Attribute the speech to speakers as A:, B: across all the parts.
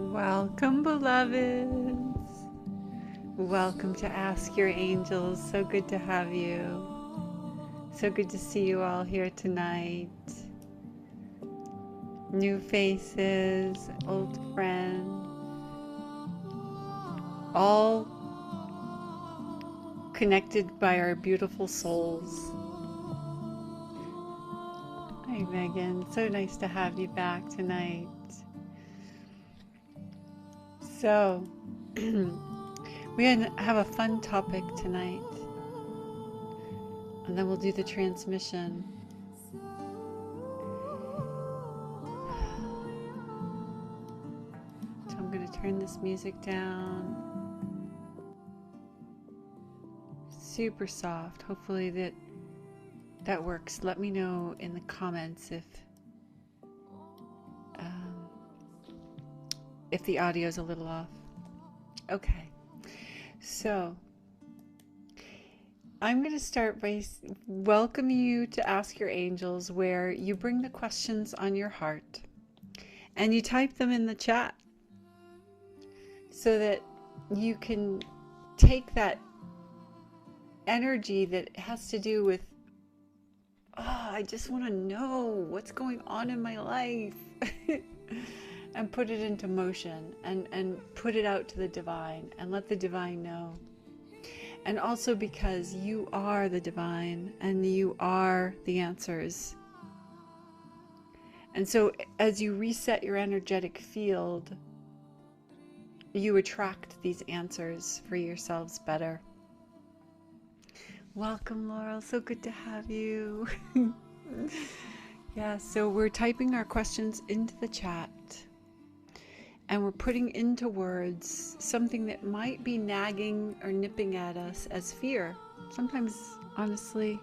A: Welcome, beloveds. Welcome to Ask Your Angels. So good to have you. So good to see you all here tonight. New faces, old friends, all connected by our beautiful souls. Hi, Megan. So nice to have you back tonight. So, we have a fun topic tonight, and then we'll do the transmission. So I'm going to turn this music down. Super soft. Hopefully that works. Let me know in the comments if the audio is a little off. Okay. So I'm going to start by welcoming you to Ask Your Angels, where you bring the questions on your heart and you type them in the chat so that you can take that energy that has to do with, I just want to know what's going on in my life and put it into motion and put it out to the divine and let the divine know. And also because you are the divine and you are the answers. And so as you reset your energetic field, you attract these answers for yourselves better. Welcome, Laurel. So good to have you. Yeah, so we're typing our questions into the chat and we're putting into words something that might be nagging or nipping at us as fear. Sometimes, honestly,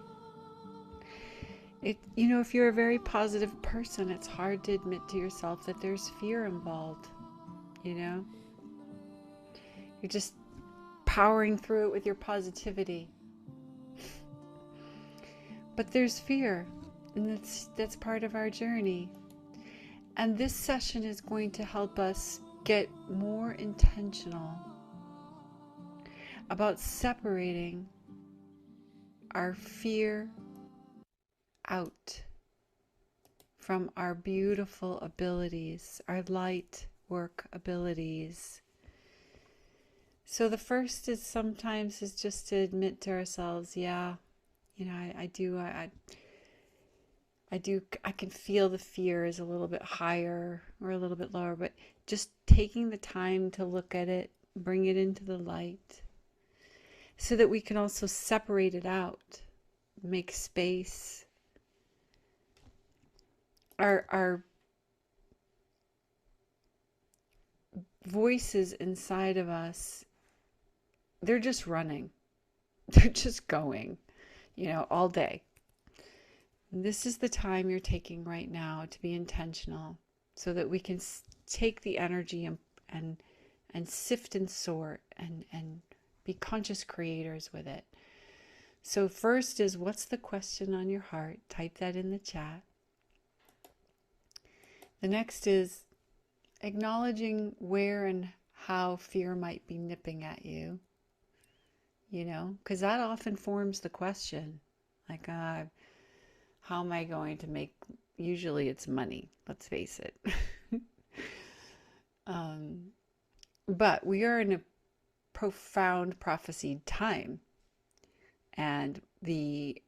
A: if you're a very positive person, it's hard to admit to yourself that there's fear involved. You're just powering through it with your positivity. But there's fear, and that's part of our journey. And this session is going to help us get more intentional about separating our fear out from our beautiful abilities, our light work abilities. So the first is sometimes just to admit to ourselves, I can feel the fear is a little bit higher or a little bit lower, but just taking the time to look at it, bring it into the light so that we can also separate it out, make space. Our voices inside of us, they're just running. They're just going, all day. This is the time you're taking right now to be intentional so that we can take the energy and sift and sort and be conscious creators with it. So first is, what's the question on your heart? Type that in the chat. The next is acknowledging where and how fear might be nipping at you, because that often forms the question. Like, how am I going to make, usually it's money, let's face it. But we are in a profound prophesied time, and the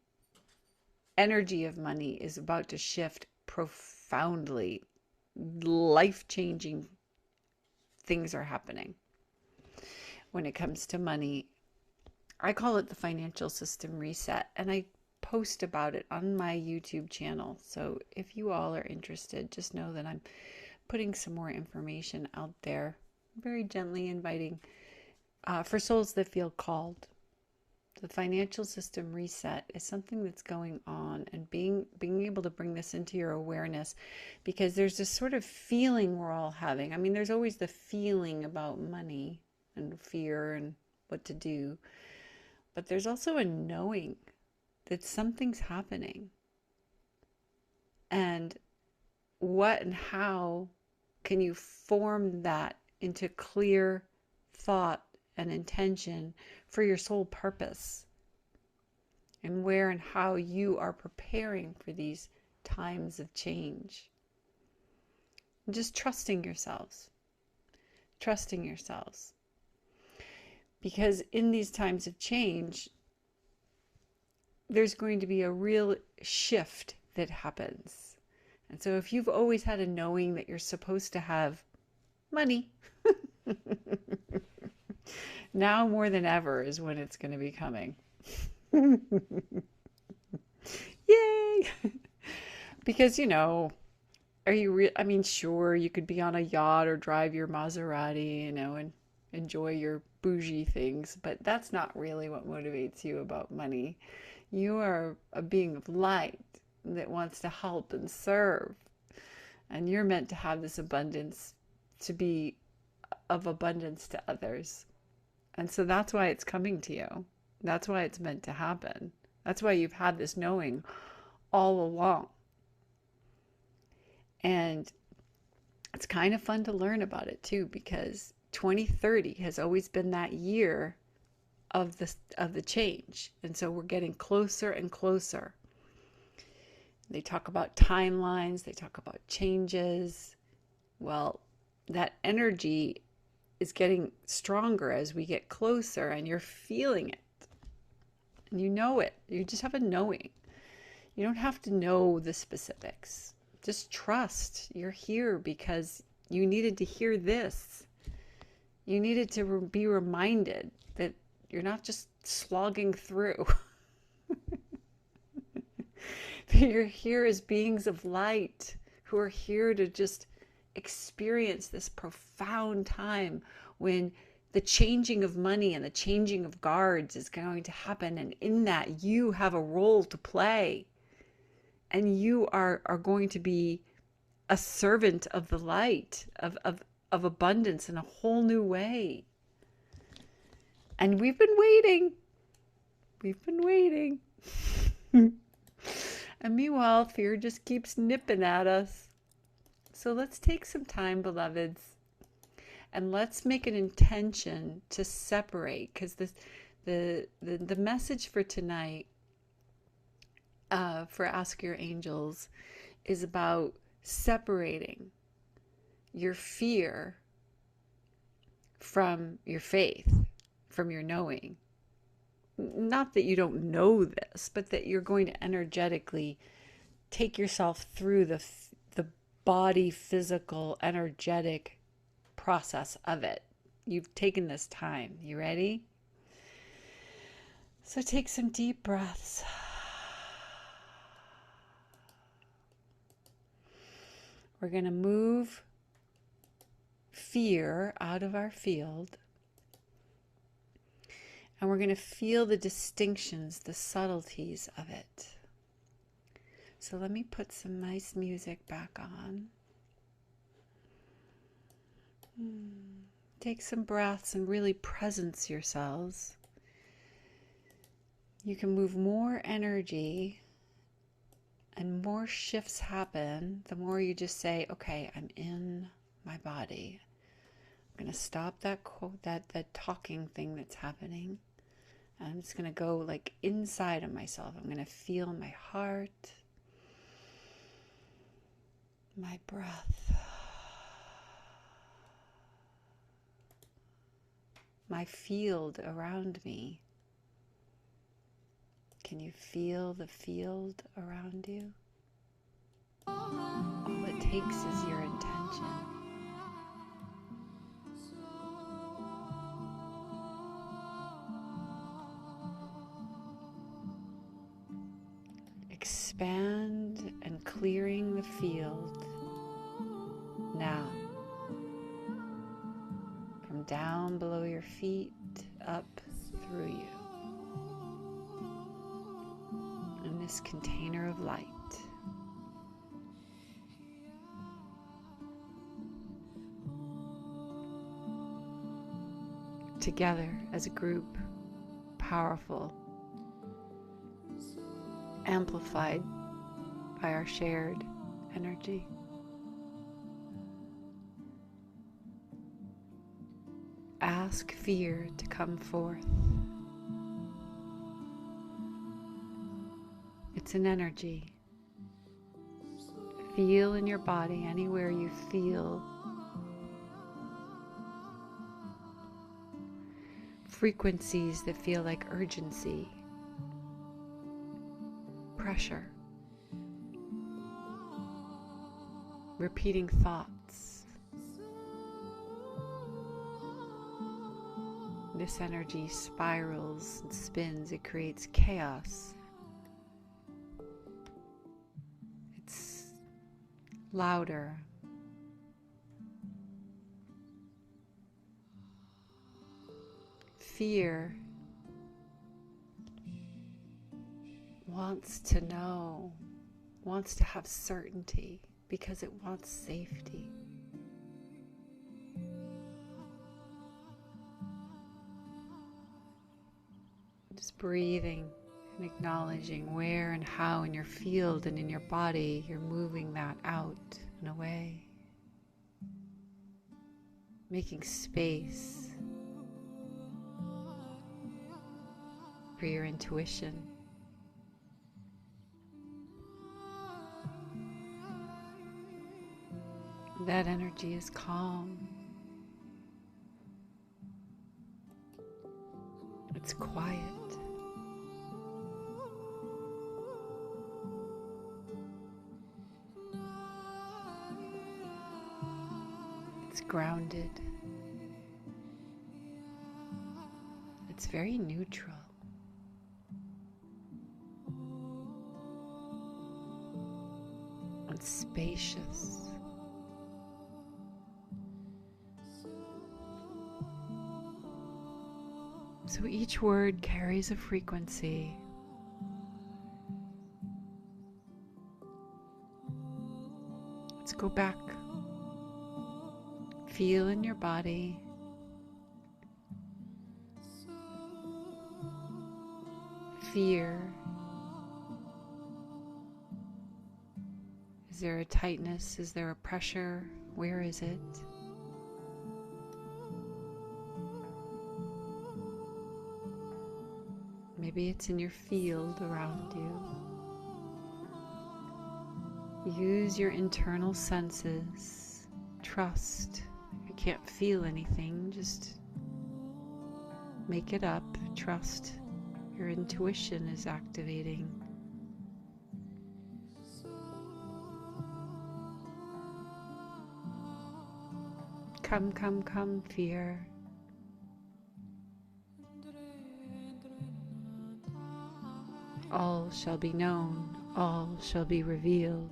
A: energy of money is about to shift profoundly. Life-changing things are happening when it comes to money. I call it the financial system reset, and I post about it on my YouTube channel. So if you all are interested, just know that I'm putting some more information out there, very gently inviting for souls that feel called The financial system reset is something that's going on, and being able to bring this into your awareness, because there's this sort of feeling we're all having. I mean, there's always the feeling about money and fear and what to do, but there's also a knowing that something's happening. And what and how can you form that into clear thought and intention for your sole purpose, and where and how you are preparing for these times of change? And just trusting yourselves, because in these times of change, there's going to be a real shift that happens. And so if you've always had a knowing that you're supposed to have money, now more than ever is when it's going to be coming. Yay! Because, are you I mean, sure, you could be on a yacht or drive your Maserati, and enjoy your bougie things, but that's not really what motivates you about money. You are a being of light that wants to help and serve. And you're meant to have this abundance, to be of abundance to others. And so that's why it's coming to you. That's why it's meant to happen. That's why you've had this knowing all along. And it's kind of fun to learn about it too, because 2030 has always been that year of the change. And so we're getting closer and closer. They talk about timelines, they talk about changes. Well, that energy is getting stronger as we get closer, and you're feeling it. And you know it. You just have a knowing. You don't have to know the specifics. Just trust you're here because you needed to hear this. You needed to be reminded that you're not just slogging through. That you're here as beings of light who are here to just experience this profound time when the changing of money and the changing of guards is going to happen. And in that, you have a role to play. And you are going to be a servant of the light, of abundance in a whole new way. And we've been waiting. We've been waiting. And meanwhile, fear just keeps nipping at us. So let's take some time, beloveds, and let's make an intention to separate, because the message for tonight, for Ask Your Angels, is about separating your fear from your faith, from your knowing. Not that you don't know this, but that you're going to energetically take yourself through the body, physical, energetic process of it. You've taken this time. You ready? So take some deep breaths. We're going to move fear out of our field. And we're going to feel the distinctions, the subtleties of it. So let me put some nice music back on. Take some breaths and really presence yourselves. You can move more energy and more shifts happen the more you just say, okay, I'm in my body. I'm going to stop that talking thing that's happening. I'm just going to go like inside of myself. I'm going to feel my heart, my breath, my field around me. Can you feel the field around you? All it takes is your intention. Expand and clearing the field now. From down below your feet, up through you. container of light. Together as a group, powerful, amplified by our shared energy. Ask fear to come forth. It's an energy. Feel in your body anywhere you feel frequencies that feel like urgency, pressure, repeating thoughts. This energy spirals and spins. It creates chaos. It's louder. Fear wants to know, wants to have certainty because it wants safety. Just breathing and acknowledging where and how in your field and in your body you're moving that out and away. Making space for your intuition. That energy is calm. It's quiet. It's grounded. It's very neutral. And spacious. So each word carries a frequency. Let's go back. Feel in your body. Fear. Is there a tightness? Is there a pressure? Where is it? Maybe it's in your field around you. Use your internal senses. Trust. If you can't feel anything, just make it up. Trust your intuition is activating. Come, come, come, fear. All shall be known, all shall be revealed.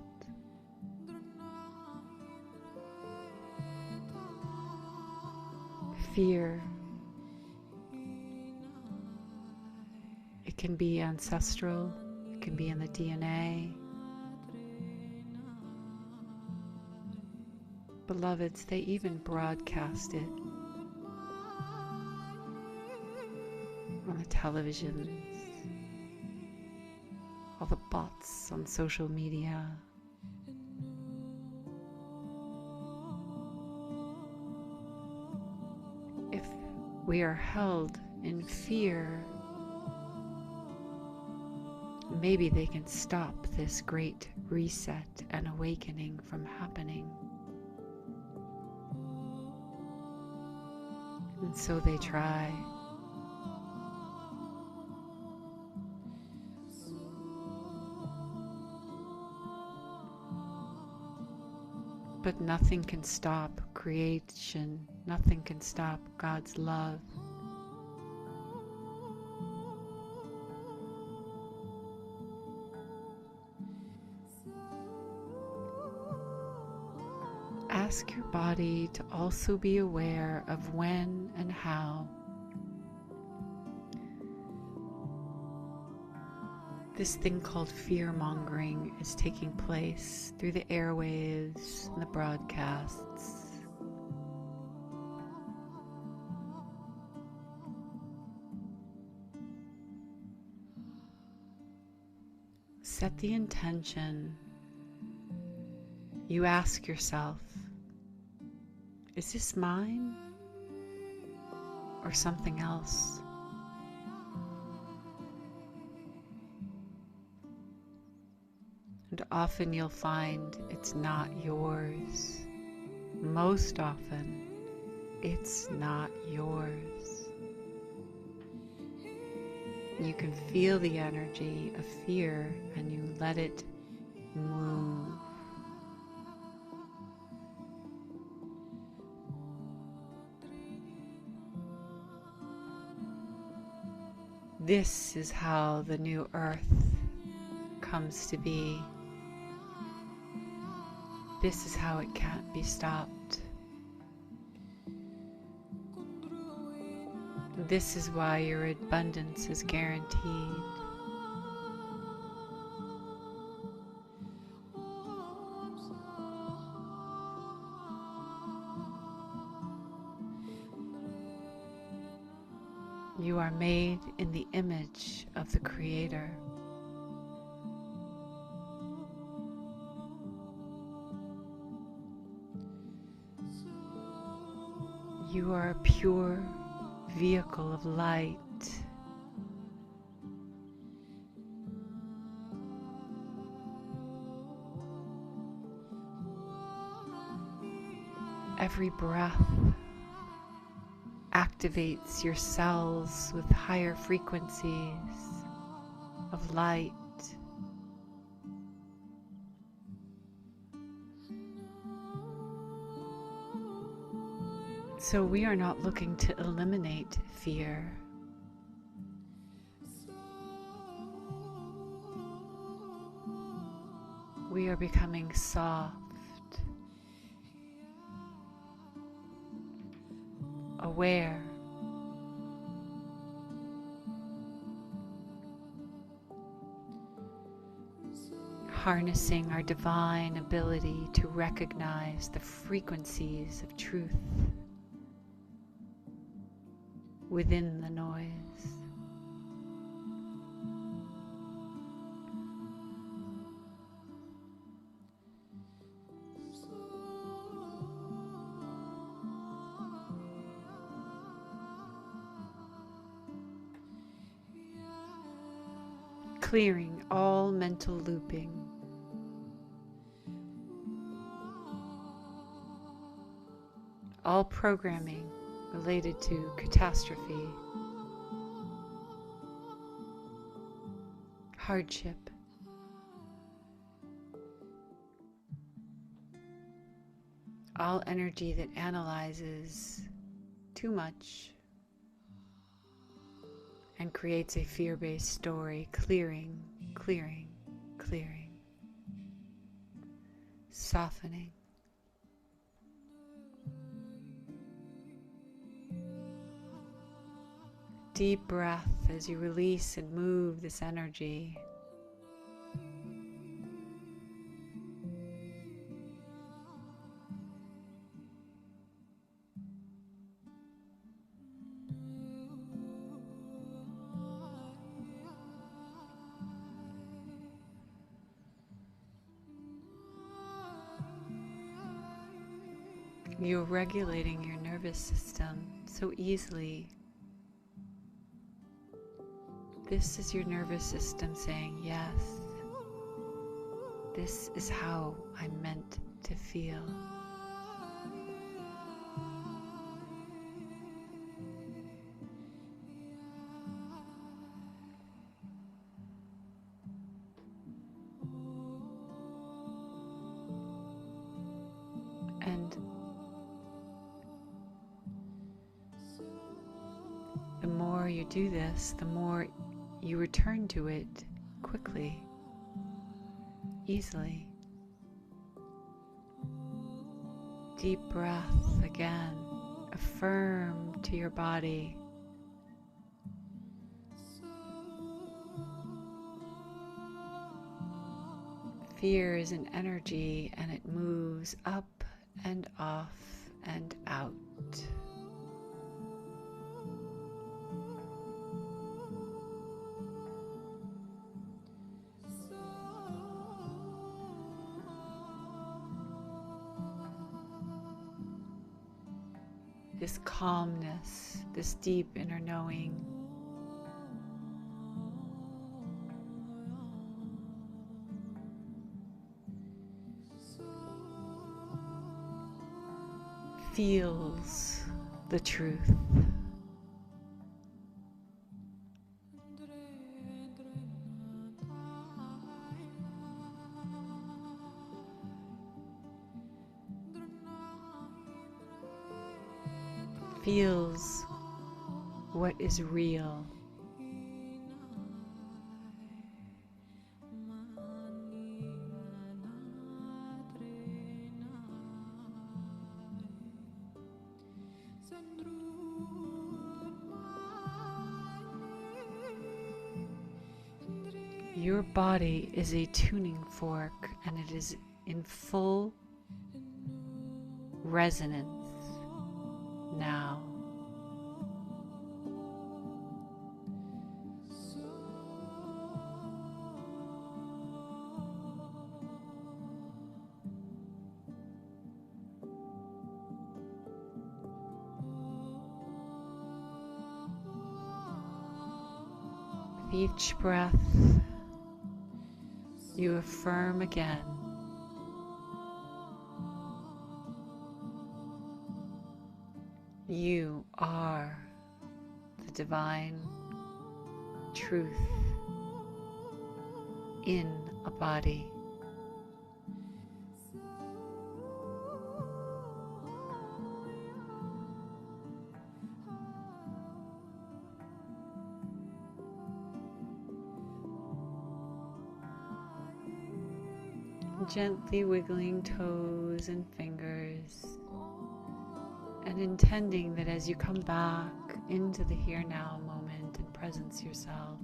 A: Fear. It can be ancestral, it can be in the DNA. Beloveds, they even broadcast it on the televisions, all the bots on social media. If we are held in fear, maybe they can stop this great reset and awakening from happening. And so they try. But nothing can stop creation. Nothing can stop God's love. Ask your body to also be aware of when and how This thing called fear-mongering is taking place through the airwaves and the broadcasts. Set the intention. You ask yourself, is this mine or something else? And often you'll find it's not yours. Most often, it's not yours. You can feel the energy of fear and you let it move. This is how the new earth comes to be. This is how it can't be stopped. This is why your abundance is guaranteed. You are made in the image of the Creator. You are a pure vehicle of light. Every breath activates your cells with higher frequencies of light. So we are not looking to eliminate fear. We are becoming soft, aware, harnessing our divine ability to recognize the frequencies of truth within the noise. Clearing all mental looping. All programming related to catastrophe, hardship, all energy that analyzes too much and creates a fear-based story, clearing, clearing, clearing, softening. Deep breath as you release and move this energy. You're regulating your nervous system so easily. This is your nervous system saying, yes, this is how I'm meant to feel. And the more you do this, the more you return to it quickly, easily. Deep breath again. Affirm to your body. fear is an energy and it moves up and off and out. This calmness, this deep inner knowing. Feels the truth. Feels what is real. Your body is a tuning fork and it is in full resonance now. With each breath, you affirm again, you are the divine truth in a body. Gently wiggling toes and fingers, and intending that as you come back into the here now moment and presence yourself,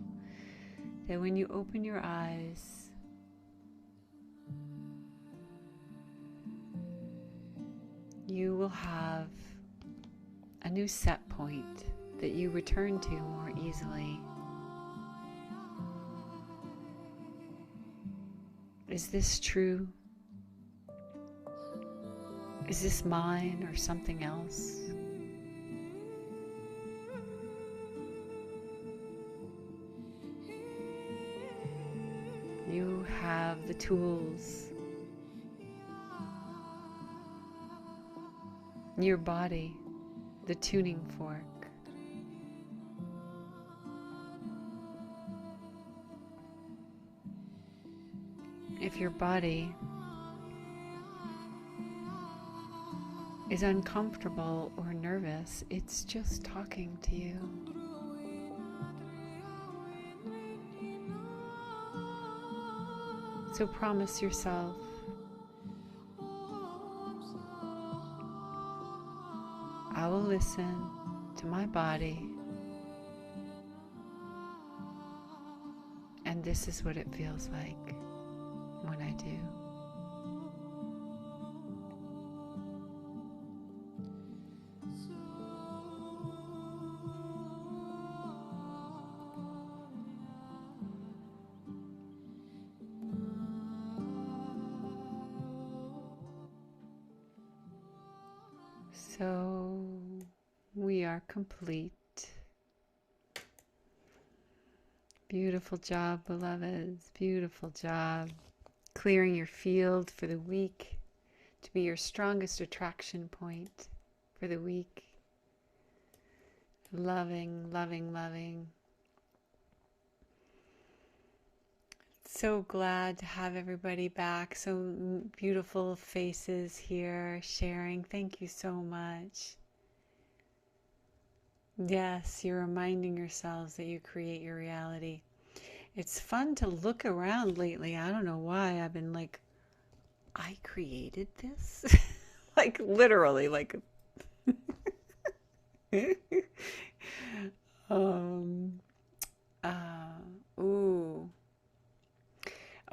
A: that when you open your eyes, you will have a new set point that you return to more easily. Is this true? Is this mine or something else? You have the tools. Your body, the tuning fork. If your body is uncomfortable or nervous, it's just talking to you. So promise yourself, I will listen to my body, and this is what it feels like when I do. So we are complete. Beautiful job, beloveds. Beautiful job. Clearing your field for the week to be your strongest attraction point for the week. Loving, loving, loving. So glad to have everybody back. So beautiful faces here sharing. Thank you so much. Yes, you're reminding yourselves that you create your reality. It's fun to look around lately. I don't know why. I've been like, I created this? Like literally, like ooh.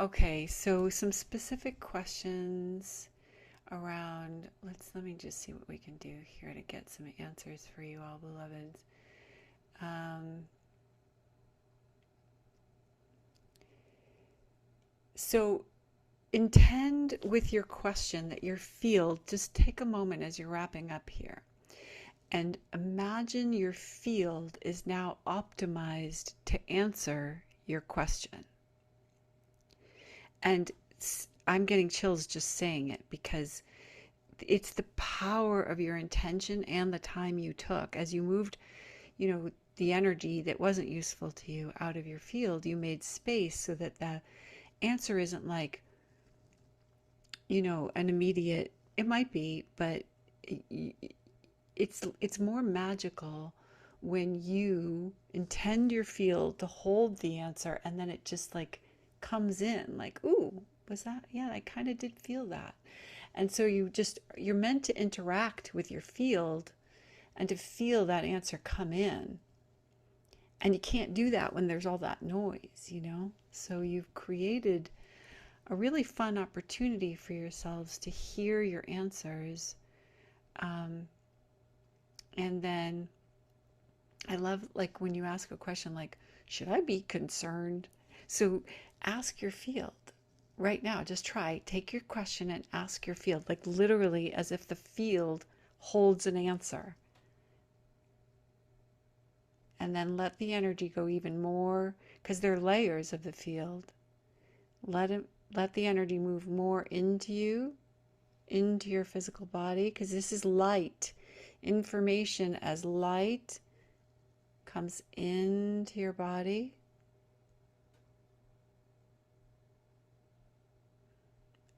A: Okay, so some specific questions around, let me just see what we can do here to get some answers for you all, beloveds. So intend with your question that your field, just take a moment as you're wrapping up here, and imagine your field is now optimized to answer your question. And I'm getting chills just saying it, because it's the power of your intention and the time you took as you moved, the energy that wasn't useful to you out of your field. You made space so that the answer isn't like, an immediate, it might be, but it's more magical when you intend your field to hold the answer, and then it just like comes in like, ooh, was that, yeah, I kind of did feel that. And so you're meant to interact with your field and to feel that answer come in. And you can't do that when there's all that noise, So you've created a really fun opportunity for yourselves to hear your answers. And then I love, like, when you ask a question like, should I be concerned? So ask your field right now. Just take your question and ask your field, like literally as if the field holds an answer. And then let the energy go even more, because there are layers of the field. Let the energy move more into you, into your physical body, because this is light. Information as light comes into your body.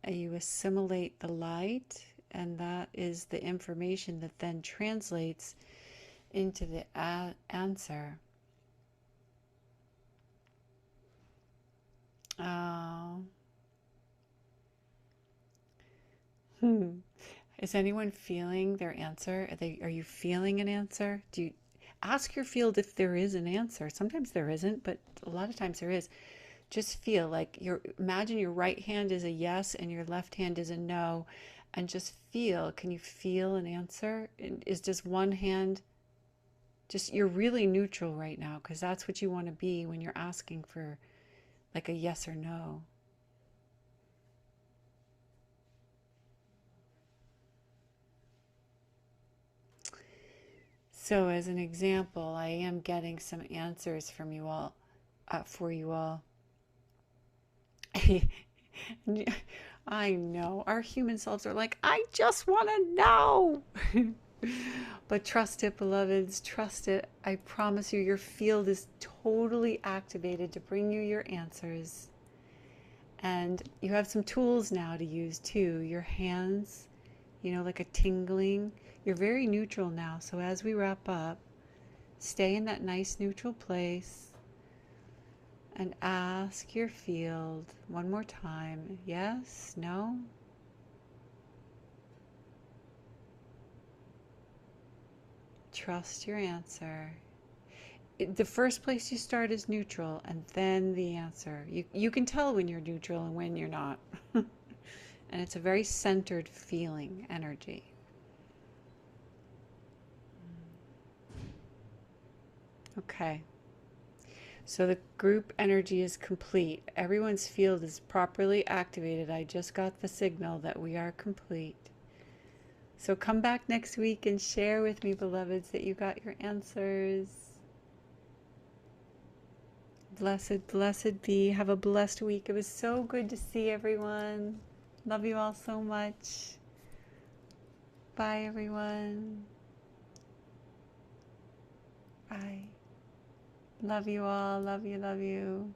A: And you assimilate the light, and that is the information that then translates into the answer. Oh. Is anyone feeling their answer? Are you feeling an answer? Do you ask your field if there is an answer? Sometimes there isn't, but a lot of times there is. Just feel like imagine your right hand is a yes and your left hand is a no, and just feel, can you feel an answer? Is just one hand, you're really neutral right now, because that's what you want to be when you're asking for like a yes or no. So as an example, I am getting some answers from you all, for you all. I know our human selves are like, I just want to know. But trust it, beloveds, trust it. I promise you, your field is totally activated to bring you your answers. And you have some tools now to use too. Your hands, like a tingling. You're very neutral now. So as we wrap up, stay in that nice neutral place and ask your field one more time. Yes? No? Trust your answer. The first place you start is neutral, and then the answer. You can tell when you're neutral and when you're not. And it's a very centered feeling, energy. Okay. So the group energy is complete. Everyone's field is properly activated. I just got the signal that we are complete. So come back next week and share with me, beloveds, that you got your answers. Blessed, blessed be. Have a blessed week. It was so good to see everyone. Love you all so much. Bye, everyone. Bye. Love you all. Love you, love you.